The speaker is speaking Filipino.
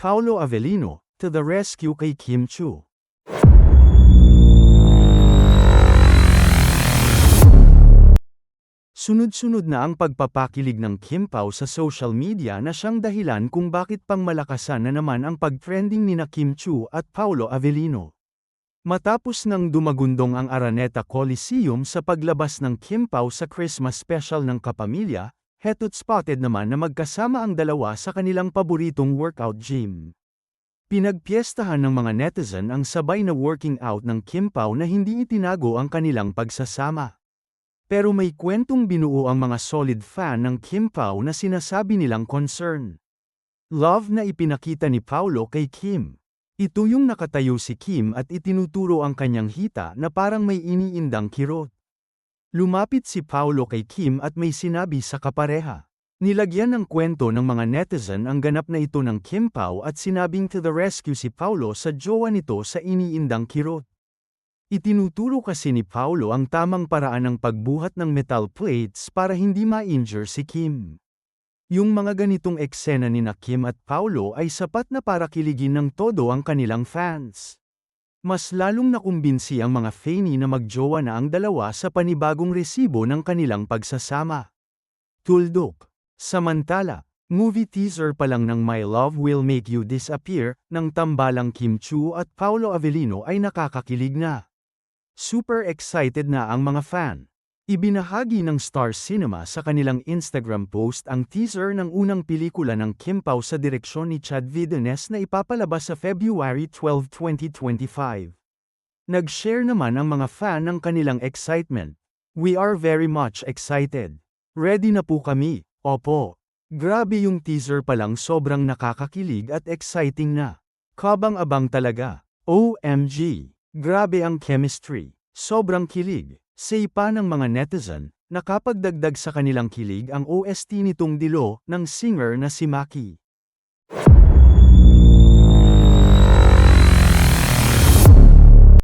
Paolo Avellino, to the rescue kay Kim Chiu. Sunod-sunod na ang pagpapakilig ng Kim Pao sa social media na siyang dahilan kung bakit pangmalakasan na naman ang pag-trending nina Kim Chiu at Paolo Avellino. Matapos nang dumagundong ang Araneta Coliseum sa paglabas ng Kim Pao sa Christmas special ng kapamilya, heto't spotted naman na magkasama ang dalawa sa kanilang paboritong workout gym. Pinagpiestahan ng mga netizen ang sabay na working out ng Kim Pao na hindi itinago ang kanilang pagsasama. Pero may kwentong binuo ang mga solid fan ng Kim Pao na sinasabi nilang concern. Love na ipinakita ni Paolo kay Kim. Ito yung nakatayo si Kim at itinuturo ang kanyang hita na parang may iniindang kirot. Lumapit si Paolo kay Kim at may sinabi sa kapareha. Nilagyan ng kwento ng mga netizen ang ganap na ito ng Kim Pao at sinabing to the rescue si Paolo sa jowa nito sa iniindang kirot. Itinuturo kasi ni Paolo ang tamang paraan ng pagbuhat ng metal plates para hindi ma-injure si Kim. Yung mga ganitong eksena ni Kim at Paolo ay sapat na para kiligin ng todo ang kanilang fans. Mas lalong nakumbinsi ang mga fani na magjowa na ang dalawa sa panibagong resibo ng kanilang pagsasama. Tuldok. Samantala, movie teaser pa lang ng My Love Will Make You Disappear ng tambalang Kim Chiu at Paolo Avellino ay nakakakilig na. Super excited na ang mga fan. Ibinahagi ng Star Cinema sa kanilang Instagram post ang teaser ng unang pelikula ng Kim Pao sa direksyon ni Chad Vidales na ipapalabas sa February 12, 2025. Nag-share naman ang mga fan ng kanilang excitement. We are very much excited. Ready na po kami, opo. Grabe yung teaser pa lang sobrang nakakakilig at exciting na. Kabang-abang talaga. OMG. Grabe ang chemistry. Sobrang kilig. Say pa ng mga netizen, nakapagdagdag sa kanilang kilig ang OST nitong Dilo ng singer na si Maki.